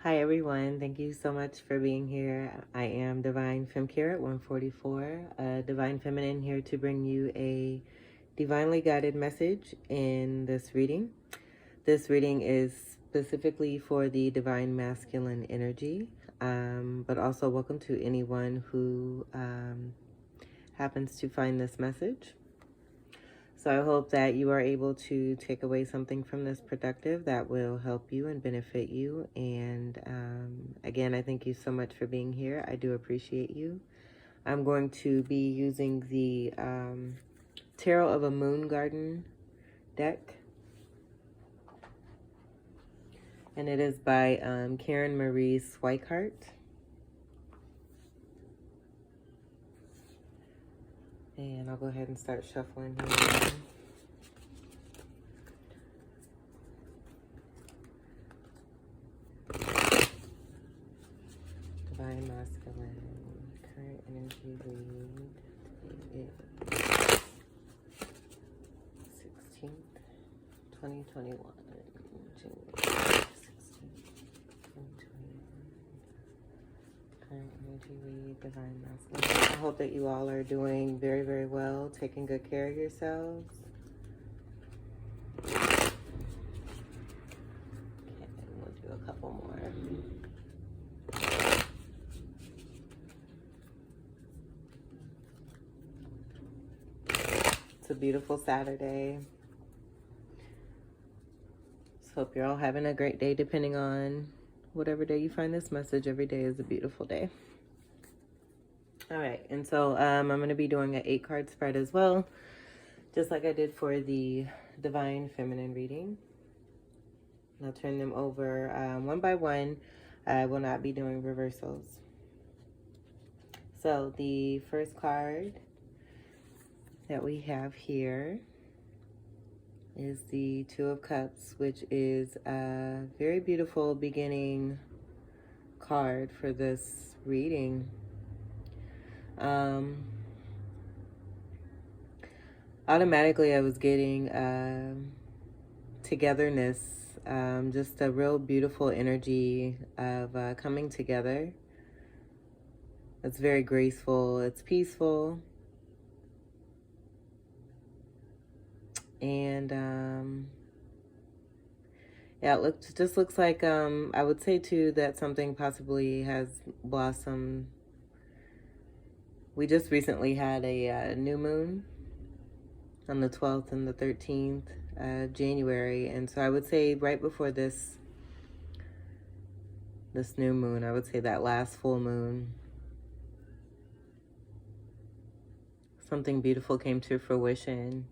Hi everyone, thank you so much for being here. I am Divine Femcare at 144, Divine Feminine, here to bring you a divinely guided message in this reading. This reading is specifically for the divine masculine energy, but also welcome to anyone who happens to find this message. So I hope that you are able to take away something from this productive that will help you and benefit you. And again, I thank you so much for being here. I do appreciate you. I'm going to be using the Tarot of a Moon Garden deck. And it is by Karen Marie Swikart. And I'll go ahead and start shuffling here. Divine masculine, current energy read. 16th, 2021. January 16th, 2021. Current energy read, divine masculine. I hope that you all are doing very, very well, taking good care of yourselves. Okay, we'll do a couple more. It's a beautiful Saturday. So hope you're all having a great day, depending on whatever day you find this message. Every day is a beautiful day. All right, and so I'm going to be doing an 8-card spread as well, just like I did for the Divine Feminine reading. I'll turn them over one by one. I will not be doing reversals. So the first card that we have here is the Two of Cups, which is a very beautiful beginning card for this reading. Automatically I was getting togetherness, just a real beautiful energy of coming together. It's very graceful, it's peaceful, and yeah, it just looks like I would say too that something possibly has blossomed. We just recently had a new moon on the 12th and the 13th January, and so I would say right before this new moon, I would say that last full moon, something beautiful came to fruition.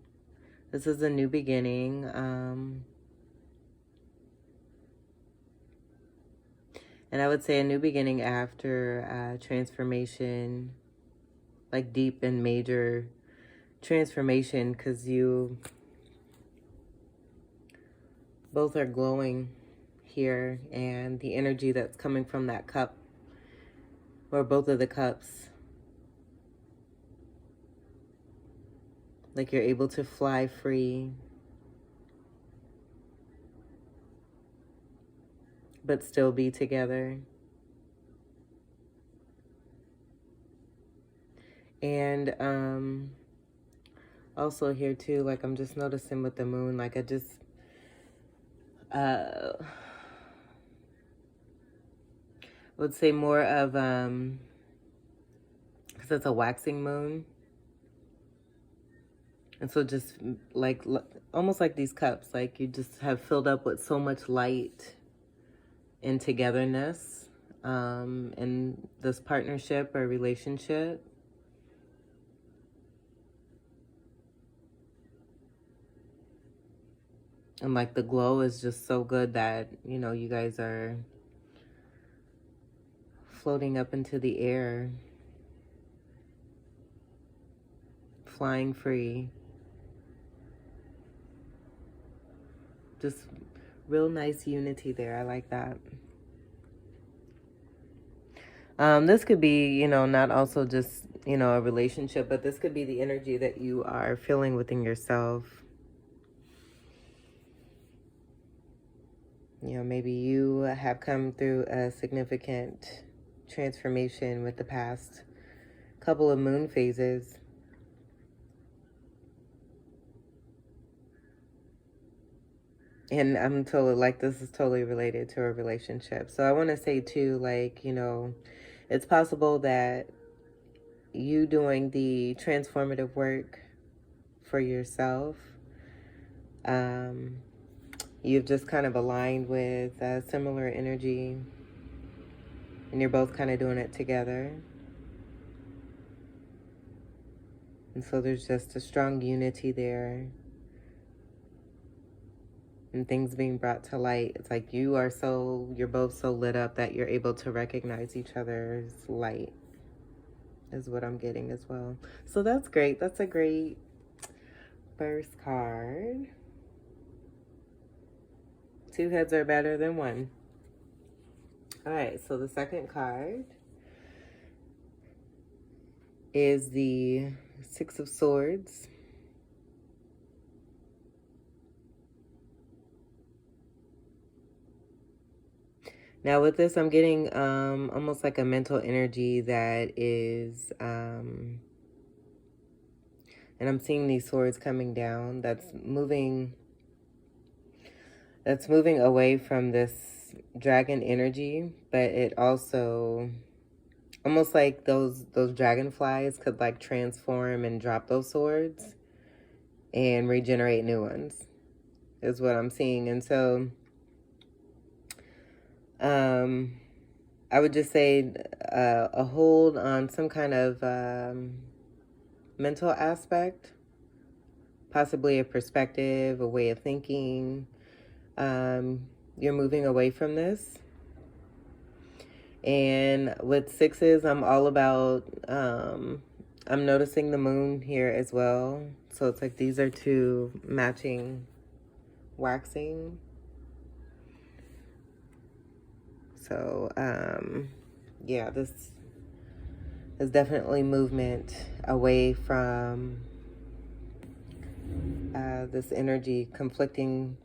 This is a new beginning. And I would say a new beginning after transformation, like deep and major transformation, because you both are glowing here, and the energy that's coming from that cup, or both of the cups, like you're able to fly free, but still be together. And also here too, like I'm just noticing with the moon, like I just would say more of because it's a waxing moon, and so just like almost like these cups, like you just have filled up with so much light and togetherness in this partnership or relationship. And like the glow is just so good that, you know, you guys are floating up into the air, flying free. Just real nice unity there. I like that. This could be, you know, not also just, you know, a relationship, but this could be the energy that you are feeling within yourself. You know, maybe you have come through a significant transformation with the past couple of moon phases. And I'm totally, like, this is totally related to a relationship. So I want to say too, like, you know, it's possible that you doing the transformative work for yourself, you've just kind of aligned with a similar energy, and you're both kind of doing it together. And so there's just a strong unity there, and things being brought to light. It's like you're both so lit up that you're able to recognize each other's light, is what I'm getting as well. So that's great. That's a great first card. 2 heads are better than 1. All right, so the second card is the 6 of Swords. Now with this, I'm getting almost like a mental energy that is, and I'm seeing these swords coming down, that's moving away from this dragon energy, but it also, almost like those dragonflies could like transform and drop those swords and regenerate new ones, is what I'm seeing. And so I would just say a hold on some kind of mental aspect, possibly a perspective, a way of thinking. You're moving away from this. And with 6s, I'm all about, I'm noticing the moon here as well. So it's like these are 2 matching waxing. So, yeah, this is definitely movement away from this energy,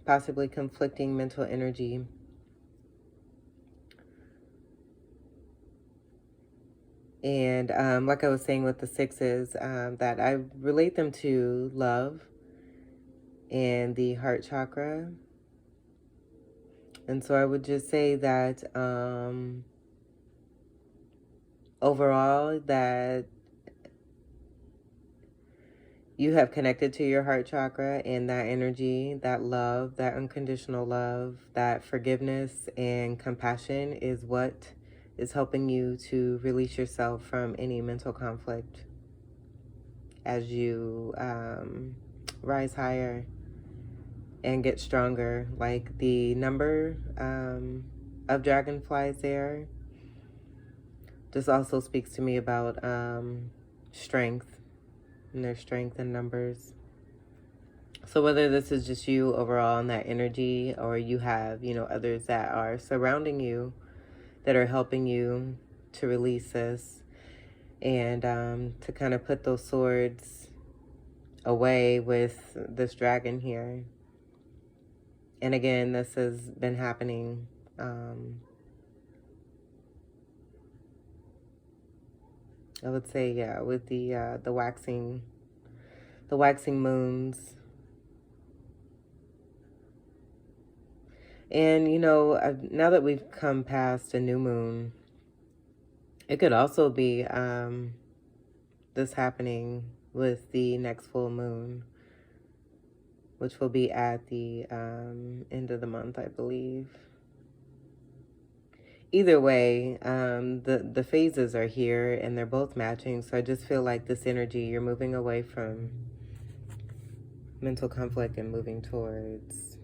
possibly conflicting mental energy. And like I was saying with the 6s, that I relate them to love and the heart chakra. And so I would just say that overall, that you have connected to your heart chakra, and that energy, that love, that unconditional love, that forgiveness and compassion is what is helping you to release yourself from any mental conflict as you rise higher and get stronger. Like the number of dragonflies there just also speaks to me about strength, and their strength in numbers. So whether this is just you overall in that energy, or you have, you know, others that are surrounding you that are helping you to release this and to kind of put those swords away with this dragon here. And again, this has been happening I would say, yeah, with the waxing moons. And, you know, now that we've come past a new moon, it could also be this happening with the next full moon, which will be at the end of the month, I believe. Either way, the phases are here and they're both matching. So I just feel like this energy, you're moving away from mental conflict and moving towards,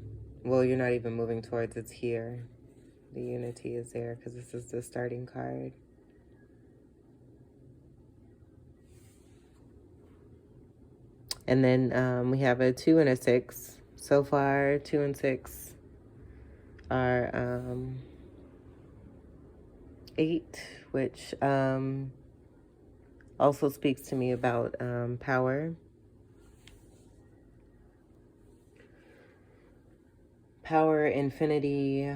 well, you're not even moving towards, it's here. The unity is there because this is the starting card. And then we have a 2 and a 6. So far, 2 and 6 are 8, which also speaks to me about power. power, infinity,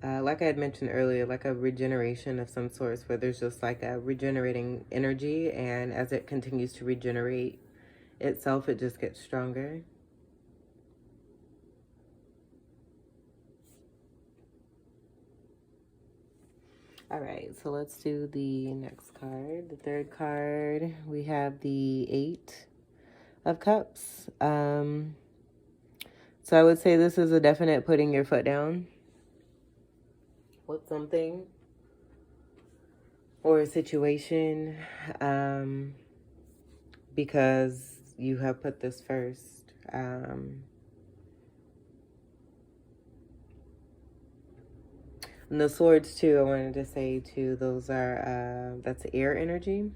like I had mentioned earlier, like a regeneration of some sorts, where there's just like a regenerating energy, and as it continues to regenerate itself, it just gets stronger. All right, so let's do the next card. The third card, we have the Eight of Cups. So I would say this is a definite putting your foot down with something or a situation, because you have put this first. And the swords too, I wanted to say too, those are, that's air energy.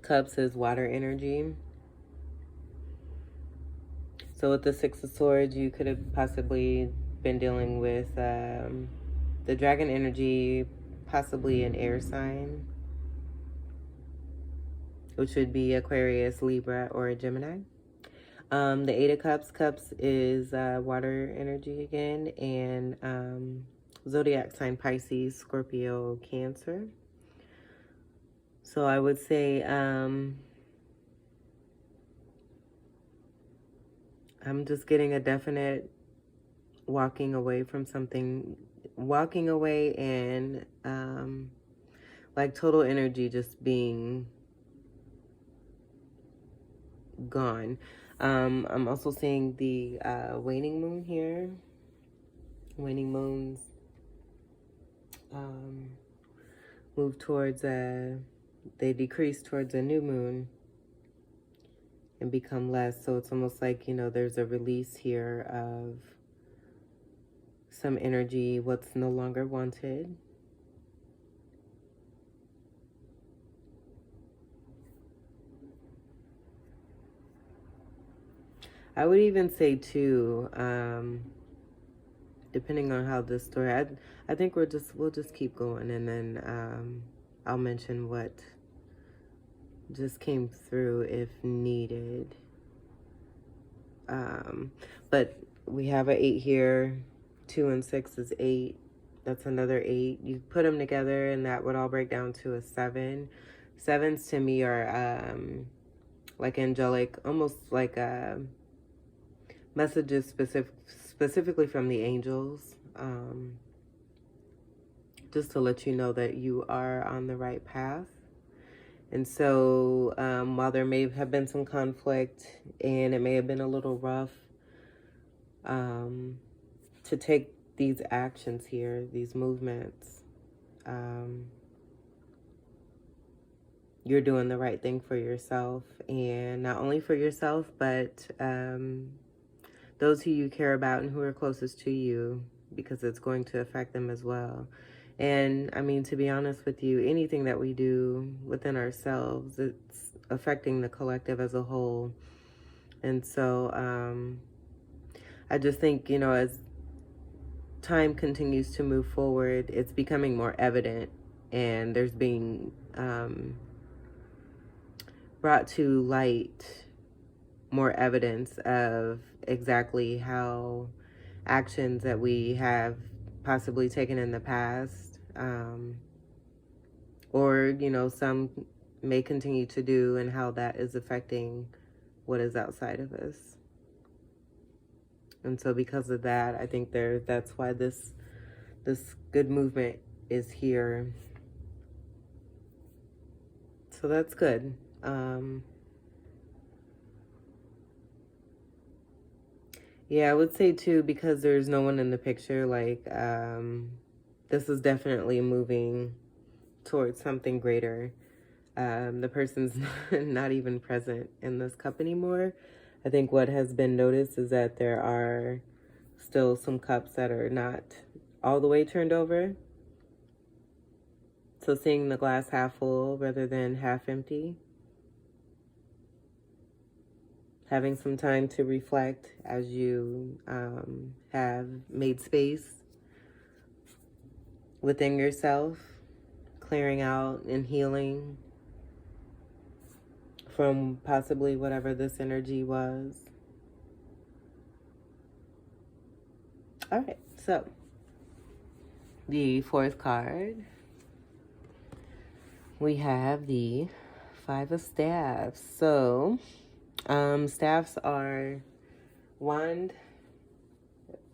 Cups is water energy. So with the Six of Swords, you could have possibly been dealing with the dragon energy, possibly an air sign, which would be Aquarius, Libra, or a Gemini. The Eight of Cups, Cups is water energy again, and zodiac sign Pisces, Scorpio, Cancer. So I would say I'm just getting a definite walking away from something, walking away, and like total energy just being gone. I'm also seeing the waning moon here. Waning moons move towards they decrease towards a new moon and become less. So it's almost like, you know, there's a release here of some energy, what's no longer wanted. I would even say too, depending on how this story, I think we'll just keep going, and then I'll mention what just came through if needed. But we have an 8 here. 2 and 6 is 8. That's another 8. You put them together, and that would all break down to a 7. 7s to me are like angelic, almost like messages specifically from the angels, just to let you know that you are on the right path. And so while there may have been some conflict and it may have been a little rough, to take these actions here, these movements, you're doing the right thing for yourself, and not only for yourself, but those who you care about and who are closest to you, because it's going to affect them as well. And I mean, to be honest with you, anything that we do within ourselves, it's affecting the collective as a whole. And so I just think, you know, as time continues to move forward, it's becoming more evident, and there's being brought to light more evidence of exactly how actions that we have possibly taken in the past, or, you know, some may continue to do, and how that is affecting what is outside of us. And so because of that, I think that's why this good movement is here. So that's good. Yeah, I would say too, because there's no one in the picture, like this is definitely moving towards something greater. The person's not even present in this cup anymore. I think what has been noticed is that there are still some cups that are not all the way turned over. So seeing the glass half full rather than half empty. Having some time to reflect as you have made space within yourself, clearing out and healing from possibly whatever this energy was. All right, so the fourth card, we have the Five of Staffs. So, staffs are wand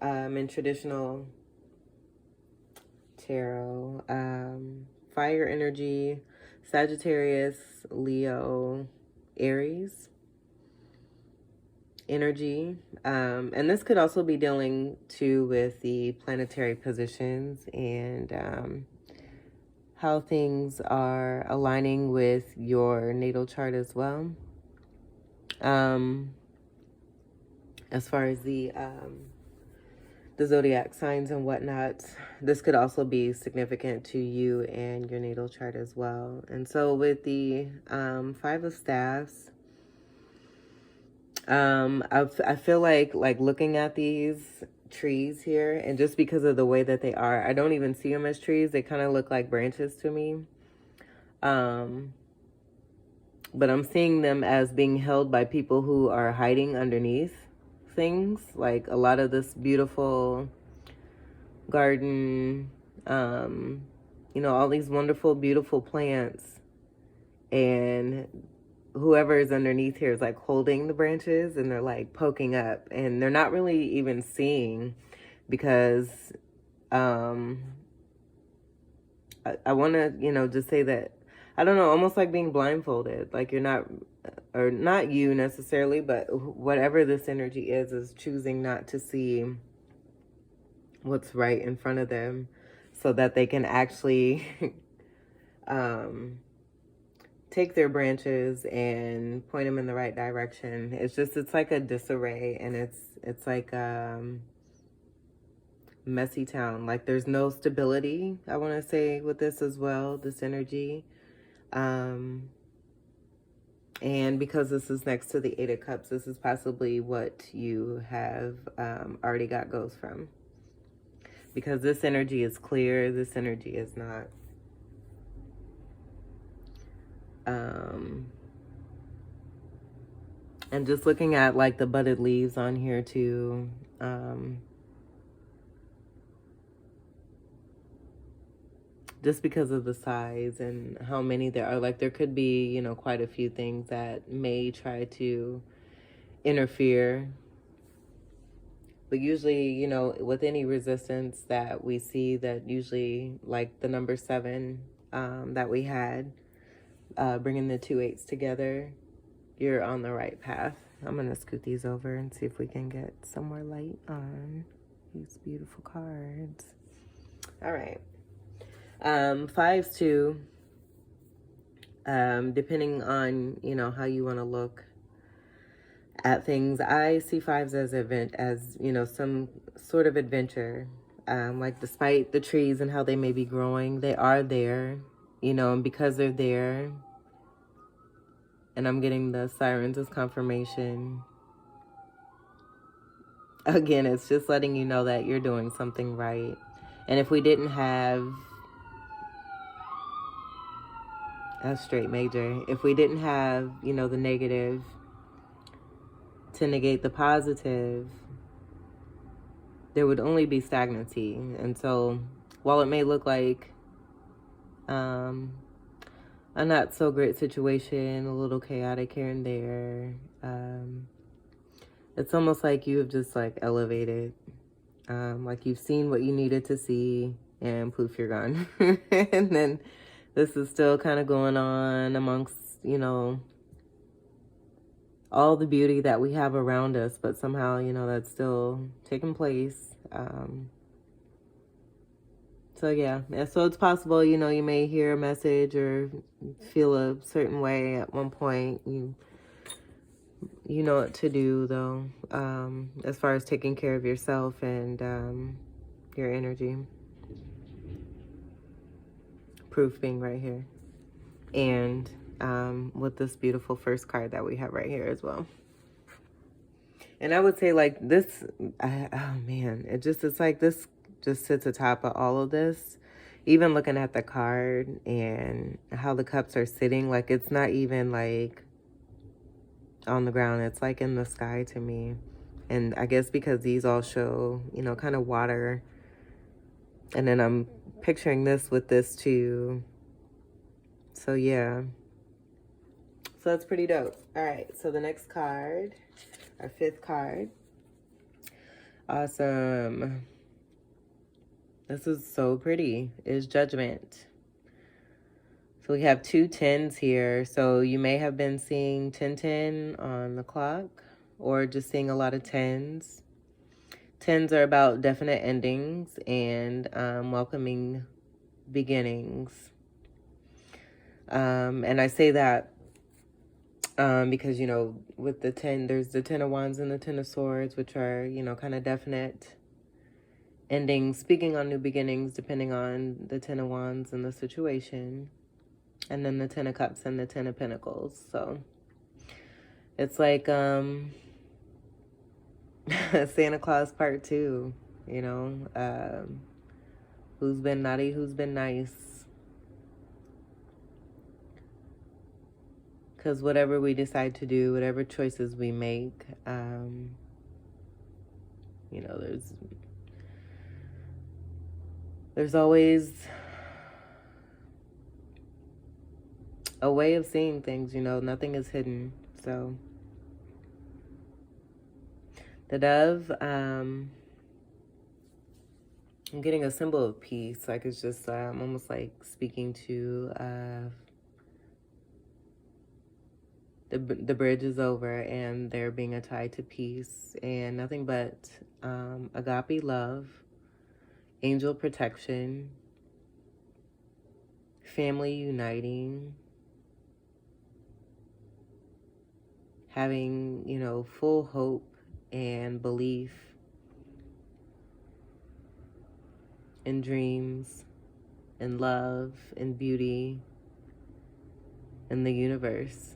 in traditional tarot, fire energy, Sagittarius, Leo, Aries energy. And this could also be dealing too with the planetary positions and how things are aligning with your natal chart as well. As far as the zodiac signs and whatnot, this could also be significant to you and your natal chart as well. And so with the Five of Staffs, I feel like looking at these trees here, and just because of the way that they are, I don't even see them as trees. They kind of look like branches to me. But I'm seeing them as being held by people who are hiding underneath things, like a lot of this beautiful garden, all these wonderful, beautiful plants, and whoever is underneath here is like holding the branches, and they're like poking up, and they're not really even seeing, because I want to just say that, I don't know, almost like being blindfolded, like you're not, or not you necessarily, but whatever this energy is choosing not to see what's right in front of them, so that they can actually take their branches and point them in the right direction. It's like a disarray, and it's like messy town. Like there's no stability, I want to say, with this as well, this energy. And because this is next to the Eight of Cups, this is possibly what you have already got goes from. Because this energy is clear, this energy is not. And just looking at like the budded leaves on here too. Just because of the size and how many there are, like there could be, quite a few things that may try to interfere. But usually, with any resistance that we see, that usually, like the number 7 that we had, bringing the 2 8s together, you're on the right path. I'm going to scoot these over and see if we can get some more light on these beautiful cards. All right. 5s too, depending on, how you want to look at things. I see 5s as some sort of adventure. Like despite the trees and how they may be growing, they are there, and because they're there, and I'm getting the sirens as confirmation. Again, it's just letting you know that you're doing something right. And if we didn't have a straight major, if we didn't have, the negative to negate the positive, there would only be stagnancy. And so while it may look like a not so great situation, a little chaotic here and there, it's almost like you have just like elevated, like you've seen what you needed to see, and poof, you're gone. And then this is still kind of going on amongst, all the beauty that we have around us, but somehow, that's still taking place. So yeah, so it's possible, you may hear a message or feel a certain way at one point. You know what to do though, as far as taking care of yourself and your energy. Proof being right here. And with this beautiful first card that we have right here as well. And I would say like this, oh man, it's like this just sits atop of all of this. Even looking at the card and how the cups are sitting, like it's not even like on the ground, it's like in the sky to me. And I guess because these all show, you know, kind of water. And then I'm picturing this with this too. So yeah. So that's pretty dope. All right. So the next card, our 5th card. Awesome. This is so pretty. Is Judgment. So we have 2 10s here. So you may have been seeing 1010 on the clock or just seeing a lot of 10s. 10s are about definite endings and welcoming beginnings. And I say that because, you know, with the 10, there's the 10 of Wands and the 10 of Swords, which are, you know, kind of definite endings, speaking on new beginnings, depending on the 10 of Wands and the situation. And then the 10 of Cups and the 10 of Pentacles. So it's like Santa Claus Part 2, you know. Who's been naughty, who's been nice. Because whatever we decide to do, whatever choices we make, you know, there's always a way of seeing things, you know. Nothing is hidden. So the dove, I'm getting a symbol of peace. Like it's just almost like speaking to the bridge is over and there being a tie to peace and nothing but agape love, angel protection, family uniting, having, you know, full hope and belief in dreams and love and beauty in the universe.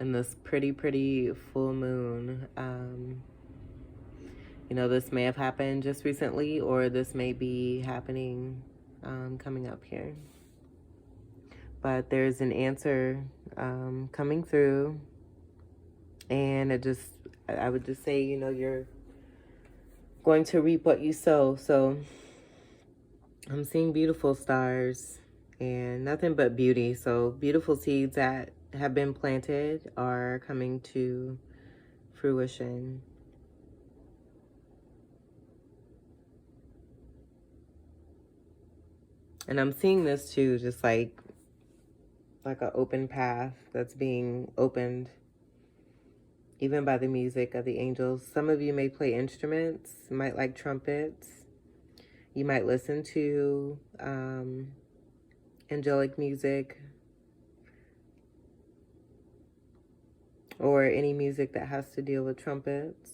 And this pretty, pretty full moon, you know, this may have happened just recently or this may be happening coming up here. But there's an answer coming through. And I would just say, you know, you're going to reap what you sow. So I'm seeing beautiful stars and nothing but beauty. So beautiful seeds that have been planted are coming to fruition. And I'm seeing this too, just like an open path that's being opened even by the music of the angels. Some of you may play instruments, might like trumpets. You might listen to angelic music or any music that has to deal with trumpets.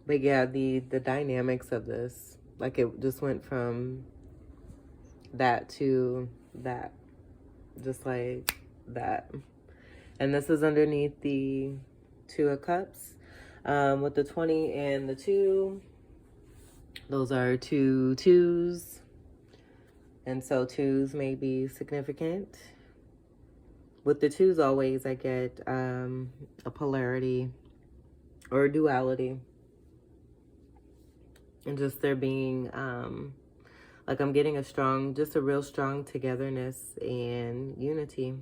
But yeah, the dynamics of this, like it just went from that to that, just like that. And this is underneath the 2 of Cups with the 20 and the 2. Those are 2 2s. And so 2s may be significant. With the 2s always I get a polarity or a duality. And just there being, like I'm getting just a real strong togetherness and unity.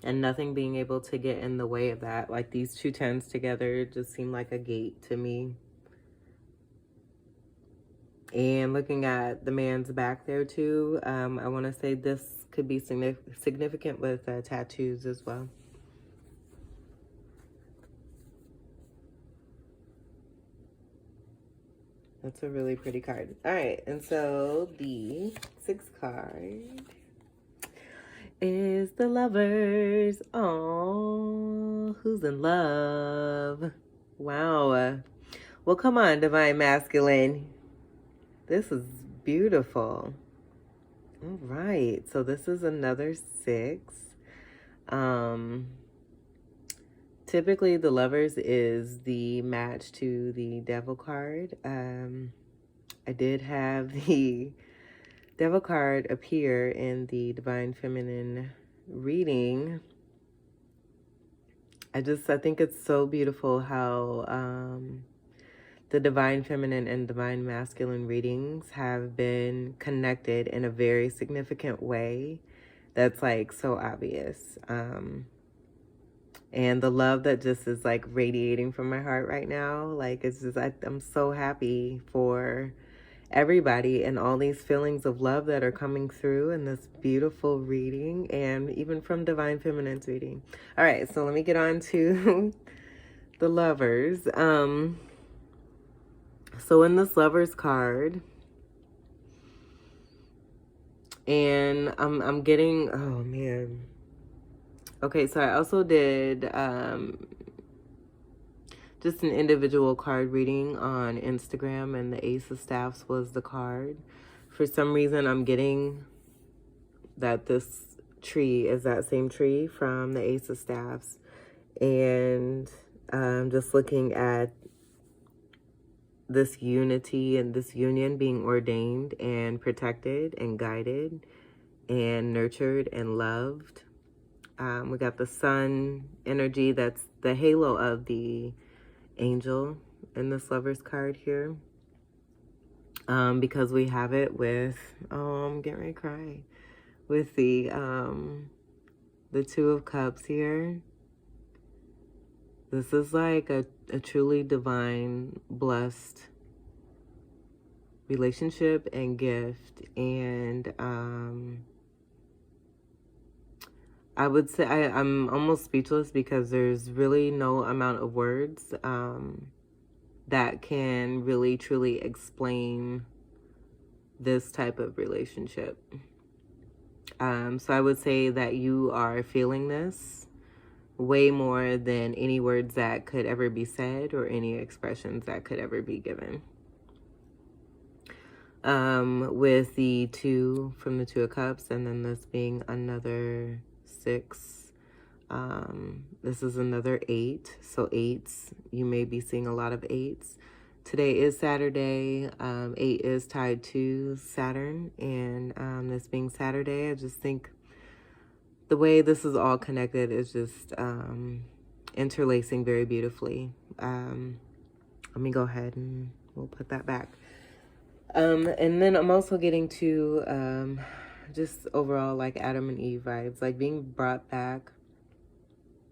And nothing being able to get in the way of that. Like these 2 10s together just seem like a gate to me. And looking at the man's back there too, I want to say this could be significant with tattoos as well. That's a really pretty card. All right, and so the 6th card is the Lovers. Oh, who's in love? Wow. Well, come on, Divine Masculine. This is beautiful. All right, so this is another 6. Typically, the Lovers is the match to the Devil card. I did have the Devil card appear in the Divine Feminine reading. I think it's so beautiful how the Divine Feminine and Divine Masculine readings have been connected in a very significant way that's like so obvious. And the love that just is like radiating from my heart right now, like it's just, I'm so happy for everybody and all these feelings of love that are coming through in this beautiful reading, and even from Divine Feminine's reading. All right, so let me get on to the Lovers. So in this Lovers card, and I'm getting, oh man. Okay, so I also did just an individual card reading on Instagram, and the Ace of Staffs was the card. For some reason, I'm getting that this tree is that same tree from the Ace of Staffs. And just looking at this unity and this union being ordained and protected and guided and nurtured and loved. We got the sun energy, that's the halo of the angel in this Lover's card here. Because we have it with, oh, I'm getting ready to cry, with the Two of Cups here. This is like a truly divine, blessed relationship and gift. And I would say I'm almost speechless, because there's really no amount of words that can really truly explain this type of relationship. So I would say that you are feeling this way more than any words that could ever be said or any expressions that could ever be given. With the 2 from the Two of Cups, and then this being another 6. This is another 8. So 8s, you may be seeing a lot of 8s. Today is Saturday. 8 is tied to Saturn, and this being Saturday, I just think the way this is all connected is just interlacing very beautifully. Let me go ahead and we'll put that back. And then I'm also getting to just overall like Adam and Eve vibes, like being brought back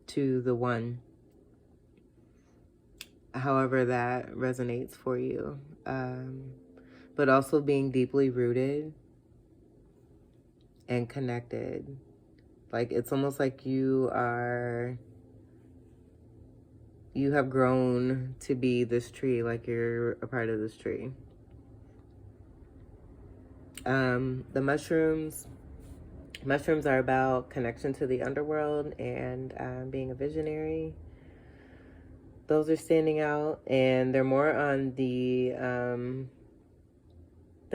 to the one, however that resonates for you. But also being deeply rooted and connected. Like it's almost like you have grown to be this tree, like you're a part of this tree. The mushrooms are about connection to the underworld and being a visionary. Those are standing out, and they're more on the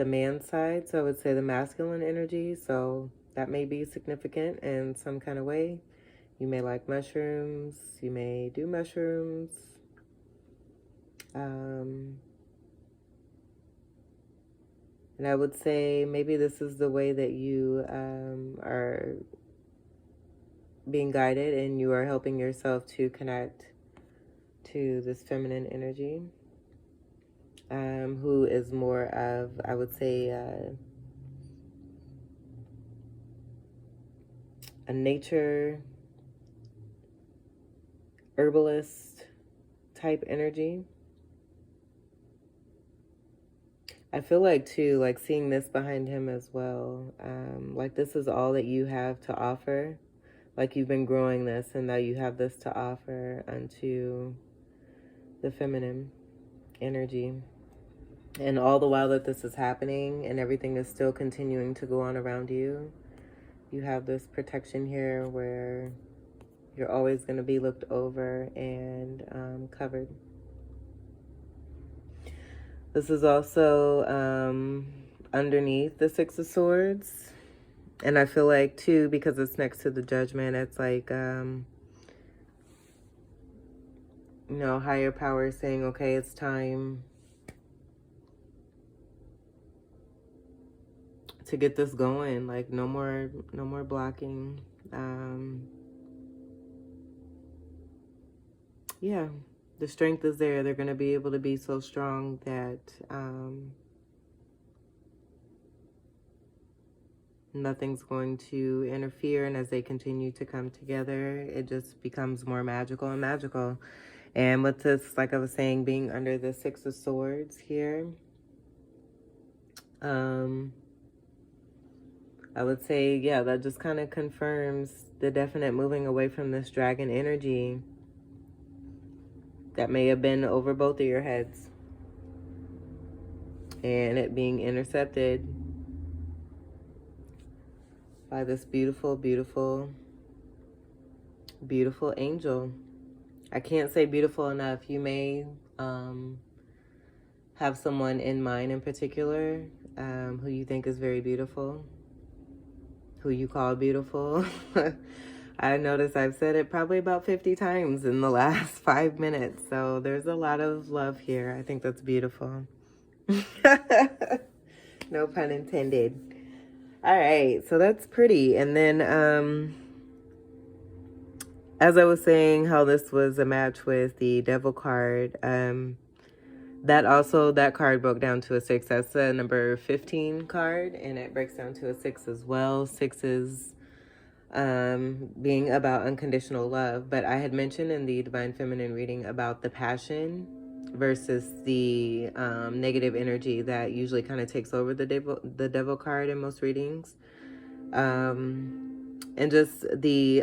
man side, so I would say the masculine energy. So that may be significant in some kind of way. You may like mushrooms, you may do mushrooms. And I would say maybe this is the way that you are being guided, and you are helping yourself to connect to this feminine energy, who is more of, I would say, a nature herbalist type energy. I feel like too, like seeing this behind him as well, like this is all that you have to offer. Like you've been growing this, and now you have this to offer unto the feminine energy. And all the while that this is happening and everything is still continuing to go on around you, you have this protection here where you're always going to be looked over and covered. This is also underneath the Six of Swords. And I feel like, too, because it's next to the Judgment, it's like higher power is saying, okay, it's time to get this going. Like, no more blocking. Yeah, the strength is there. They're going to be able to be so strong that nothing's going to interfere. And as they continue to come together, it just becomes more magical and magical. And with this, like I was saying, being under the Six of Swords here, I would say, yeah, that just kind of confirms the definite moving away from this dragon energy that may have been over both of your heads, and it being intercepted by this beautiful, beautiful, beautiful angel. I can't say beautiful enough. You may have someone in mind in particular who you think is very beautiful, who you call beautiful. I noticed I've said it probably about 50 times in the last 5 minutes. So there's a lot of love here. I think that's beautiful. No pun intended. All right, so that's pretty. And then as I was saying, how this was a match with the Devil card, that card broke down to a 6. That's the number 15 card, and it breaks down to a 6 as well. 6 is being about unconditional love. But I had mentioned in the Divine Feminine reading about the passion versus the negative energy that usually kind of takes over the devil card in most readings. And just the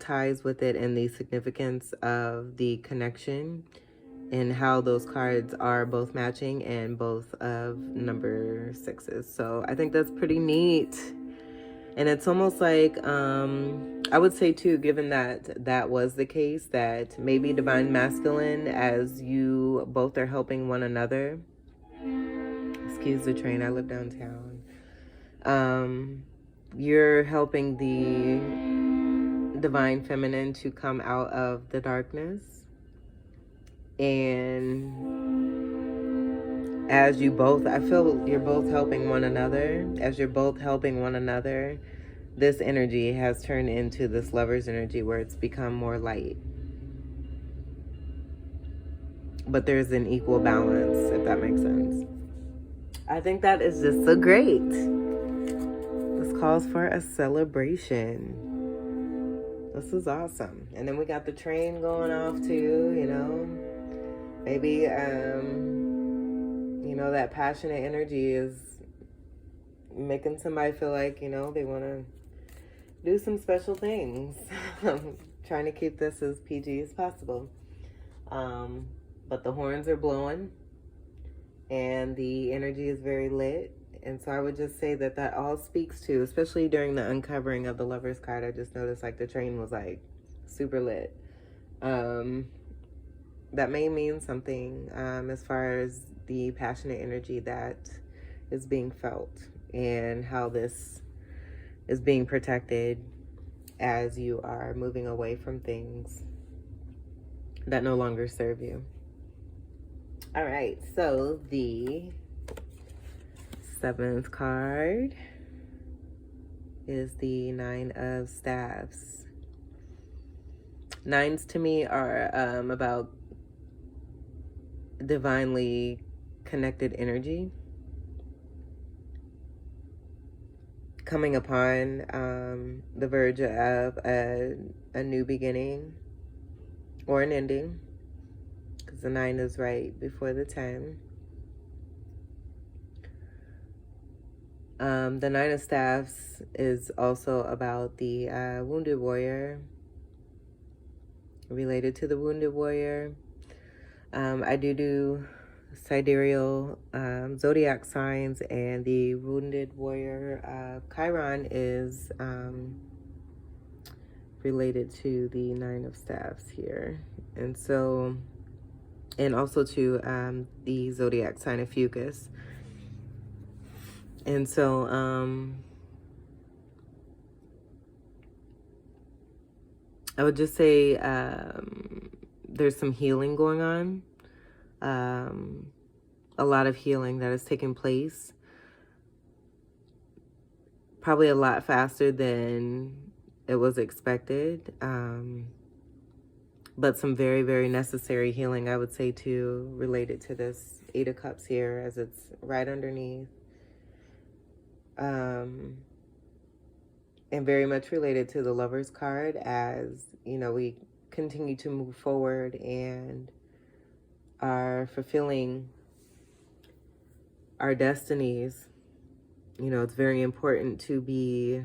ties with it and the significance of the connection and how those cards are both matching and both of number 6s. So I think that's pretty neat. And it's almost like, I would say too, given that that was the case, that maybe divine masculine, as you both are helping one another. Excuse the train, I live downtown. You're helping the divine feminine to come out of the darkness. And as you both, I feel you're both helping one another. As you're both helping one another, this energy has turned into this lover's energy where it's become more light. But there's an equal balance, if that makes sense. I think that is just so great. This calls for a celebration. This is awesome. And then we got the train going off too, you know. Maybe, that passionate energy is making somebody feel like, they want to do some special things. Trying to keep this as PG as possible. But the horns are blowing and the energy is very lit. And so I would just say that all speaks to, especially during the uncovering of the Lover's card, I just noticed like the train was like super lit. That may mean something as far as the passionate energy that is being felt and how this is being protected as you are moving away from things that no longer serve you. All right, so the 7th card is the 9 of Staves. 9s to me are about divinely connected energy coming upon the verge of a new beginning or an ending, because the 9 is right before the 10. The 9 of Staves is also about the wounded warrior, related to the wounded warrior. I do sidereal zodiac signs, and the wounded warrior Chiron is related to the 9 of Staves here. And so, and also to the zodiac sign of Fucus. And so, I would just say there's some healing going on. A lot of healing that is taking place. Probably a lot faster than it was expected. But some very, very necessary healing, I would say, too, related to this Eight of Cups here, as it's right underneath. And very much related to the Lover's card, as, you know, we continue to move forward and are fulfilling our destinies. You know, it's very important to be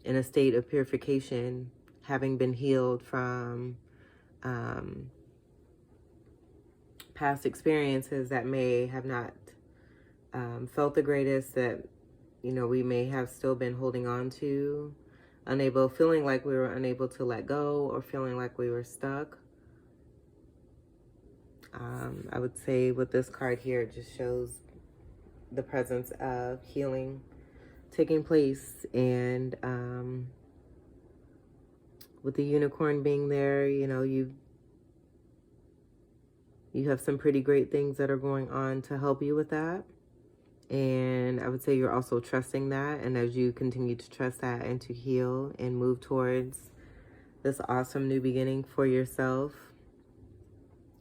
in a state of purification, having been healed from past experiences that may have not felt the greatest, that, you know, we may have still been holding on to, feeling like we were unable to let go, or feeling like we were stuck. I would say with this card here, it just shows the presence of healing taking place. And with the unicorn being there, you know, you have some pretty great things that are going on to help you with that. And I would say you're also trusting that. And as you continue to trust that and to heal and move towards this awesome new beginning for yourself,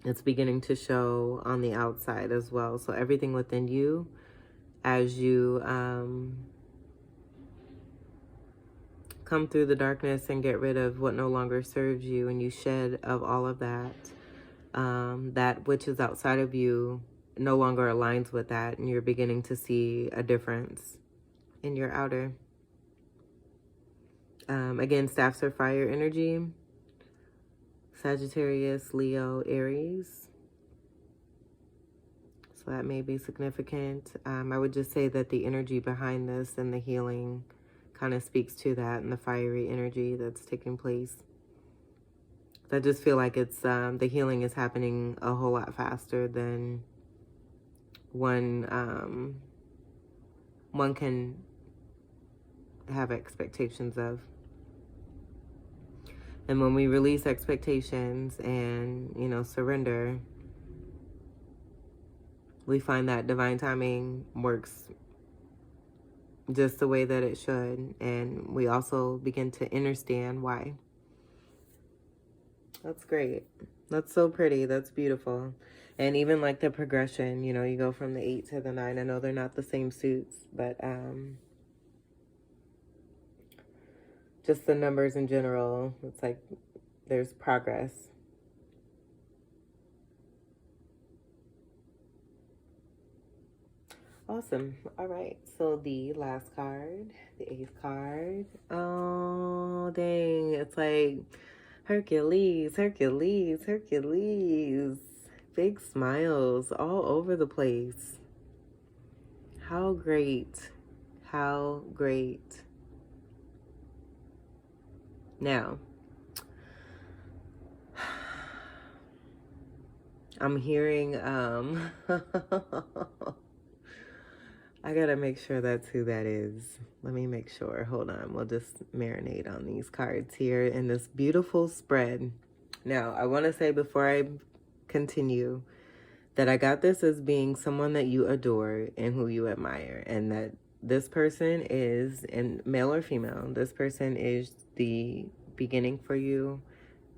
it's beginning to show on the outside as well. So everything within you, as you come through the darkness and get rid of what no longer serves you, and you shed of all of that, that which is outside of you no longer aligns with that, and you're beginning to see a difference in your outer. Again, staffs are fire energy. Sagittarius, Leo, Aries. So that may be significant. I would just say that the energy behind this and the healing kind of speaks to that, and the fiery energy that's taking place. I just feel like it's the healing is happening a whole lot faster than one can have expectations of. And when we release expectations and, you know, surrender, we find that divine timing works just the way that it should. And we also begin to understand why. That's great. That's so pretty. That's beautiful. And even like the progression, you know, you go from the 8 to the 9. I know they're not the same suits, but just the numbers in general, it's like there's progress. Awesome. All right. So the last card, the 8th card. Oh, dang. It's like Hercules, Hercules, Hercules. Big smiles all over the place. How great. How great. Now, I'm hearing, I gotta make sure that's who that is. Let me make sure. Hold on. We'll just marinate on these cards here in this beautiful spread. Now, I want to say before I continue that I got this as being someone that you adore and who you admire, and that this person is, and male or female, this person is the beginning for you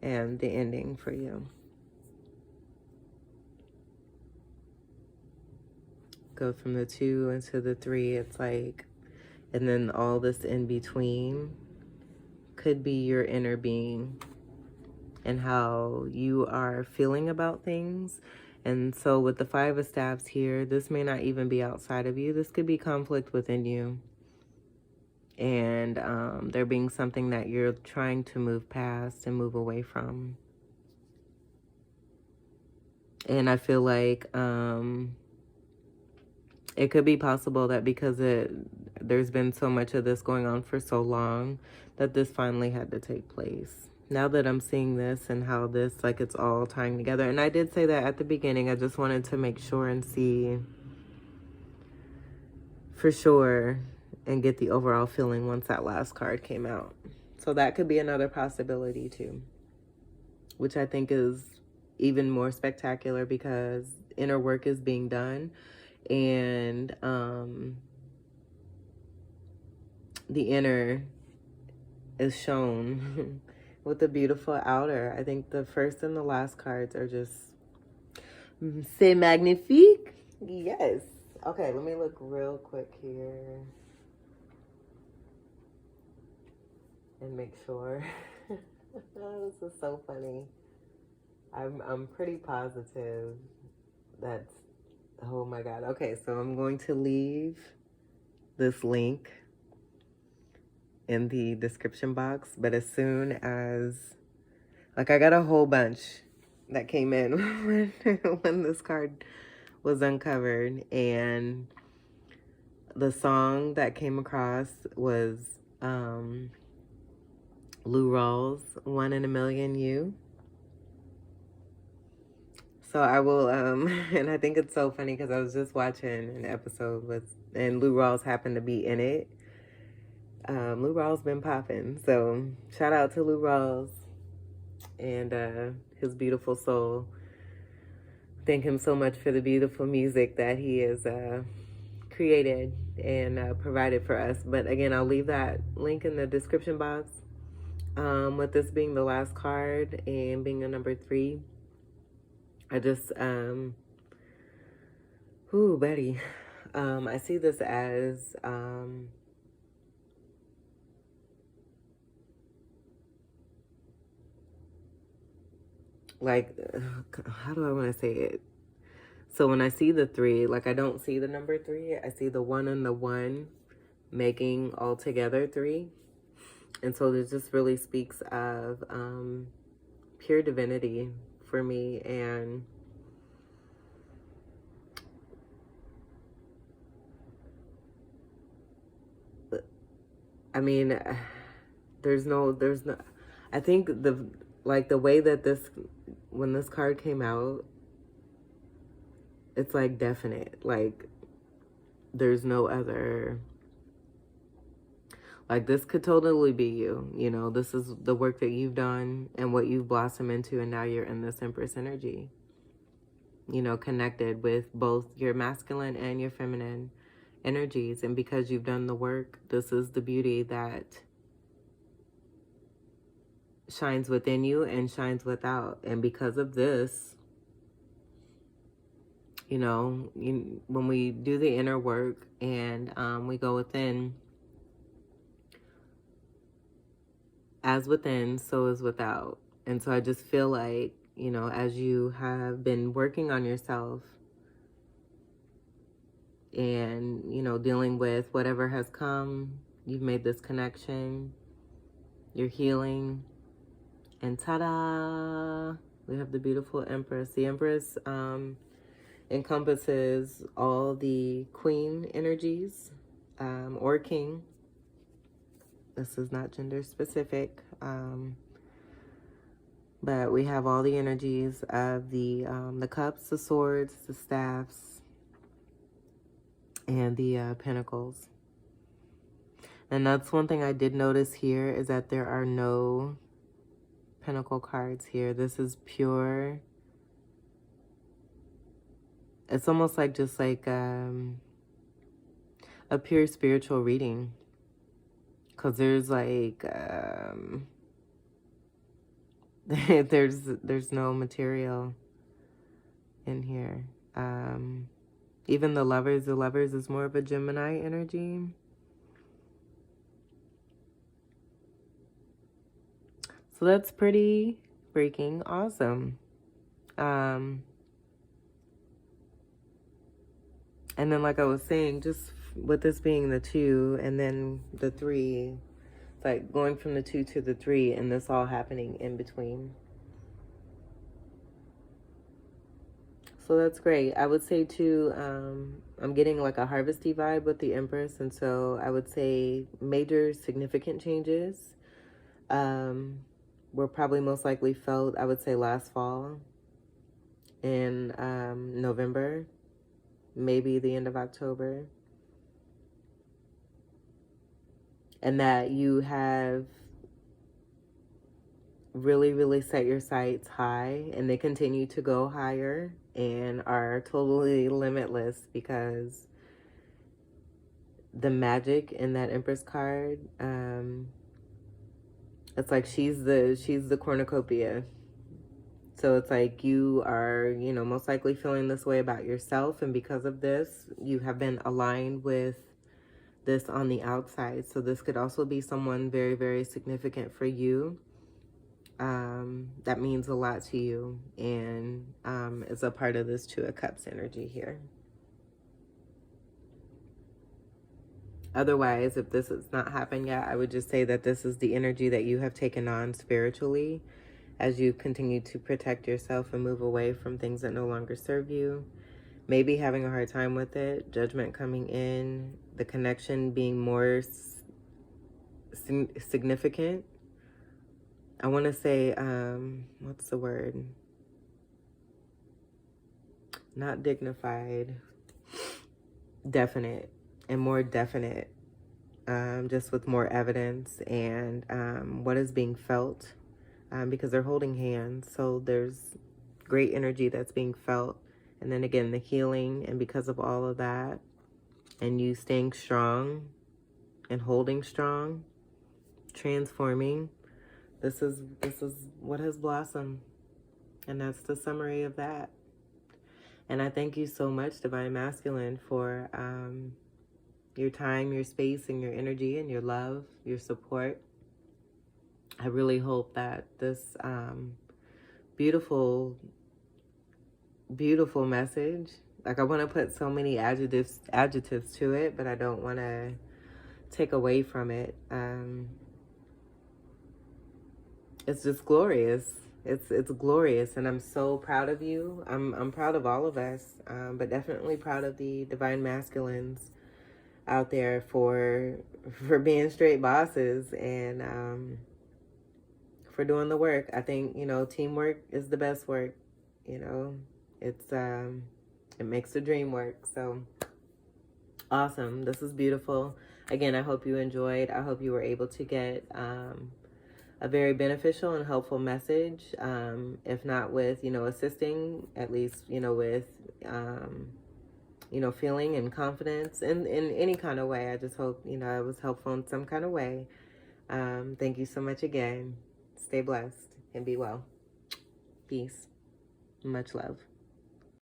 and the ending for you. Go from the 2 into the 3. It's like, and then all this in between could be your inner being and how you are feeling about things. And so with the 5 of Staves here, this may not even be outside of you. This could be conflict within you. And there being something that you're trying to move past and move away from. And I feel like it could be possible that because there's been so much of this going on for so long, that this finally had to take place. Now that I'm seeing this and how this, like, it's all tying together. And I did say that at the beginning. I just wanted to make sure and see for sure and get the overall feeling once that last card came out. So that could be another possibility too. which I think is even more spectacular because inner work is being done, and the inner is shown with a beautiful outer. I think the first and the last cards are just c'est magnifique. Yes. Okay, let me look real quick here and make sure. This is so funny. I'm pretty positive that's, oh my God. Okay, so I'm going to leave this link in the description box, but as soon as, like, I got a whole bunch that came in when this card was uncovered, and the song that came across was Lou Rawls' One in a Million You. So I will, and I think it's so funny because I was just watching an episode and Lou Rawls happened to be in it. Lou Rawls been popping, so shout out to Lou Rawls and his beautiful soul. Thank him so much for the beautiful music that he has created and provided for us. But again, I'll leave that link in the description box. With this being the last card and being a number 3, I just, Betty, I see this as, like, how do I want to say it? So when I see the 3, like, I don't see the number 3. I see the 1 and the 1 making altogether 3. And so this just really speaks of pure divinity for me. And I mean, there's no, I think the way that when this card came out, it's like definite, like there's no other, like this could totally be you, you know, this is the work that you've done and what you've blossomed into, and now you're in this Empress energy, you know, connected with both your masculine and your feminine energies. And because you've done the work, this is the beauty that shines within you and shines without. And because of this, you know, when we do the inner work and we go within, as within, so is without. And so I just feel like, you know, as you have been working on yourself and, you know, dealing with whatever has come, you've made this connection, you're healing, and ta-da, we have the beautiful Empress. The Empress encompasses all the queen energies or king. This is not gender specific, but we have all the energies of the cups, the swords, the staffs, and the pentacles. And that's one thing I did notice here, is that there are no pentacle cards here. This is pure. It's almost like just like a pure spiritual reading, because there's like there's no material in here. Even the lovers is more of a Gemini energy. So that's pretty freaking awesome. And then, like I was saying, just with this being the 2 and then the 3, it's like going from the 2 to the 3 and this all happening in between. So that's great. I would say too, I'm getting like a harvesty vibe with the Empress. And so I would say major significant changes were probably most likely felt, I would say, last fall in November, maybe the end of October. And that you have really, really set your sights high, and they continue to go higher and are totally limitless, because the magic in that Empress card, it's like she's the cornucopia. So it's like you are, most likely feeling this way about yourself, and because of this, you have been aligned with this on the outside. So this could also be someone very, very significant for you. That means a lot to you, and is a part of this Two of Cups energy here. Otherwise, if this has not happened yet, I would just say that this is the energy that you have taken on spiritually as you continue to protect yourself and move away from things that no longer serve you. Maybe having a hard time with it, judgment coming in, the connection being more significant. I want to say, what's the word? Not dignified, definite, and more definite, just with more evidence and what is being felt, because they're holding hands. So there's great energy that's being felt. And then again, the healing, and because of all of that, and you staying strong and holding strong, transforming, this is what has blossomed. And that's the summary of that. And I thank you so much, Divine Masculine, for your time, your space, and your energy, and your love, your support. I really hope that this beautiful, beautiful message, like I want to put so many adjectives to it, but I don't want to take away from it. It's just glorious. It's glorious, and I'm so proud of you. I'm proud of all of us, but definitely proud of the Divine Masculines out there for being straight bosses, and for doing the work. I think, teamwork is the best work. It's it makes the dream work. So awesome. This is beautiful. Again, I hope you enjoyed. I hope you were able to get a very beneficial and helpful message. If not with, assisting, at least, with, feeling and confidence in any kind of way. I just hope, it was helpful in some kind of way. Thank you so much again. Stay blessed and be well. Peace. Much love.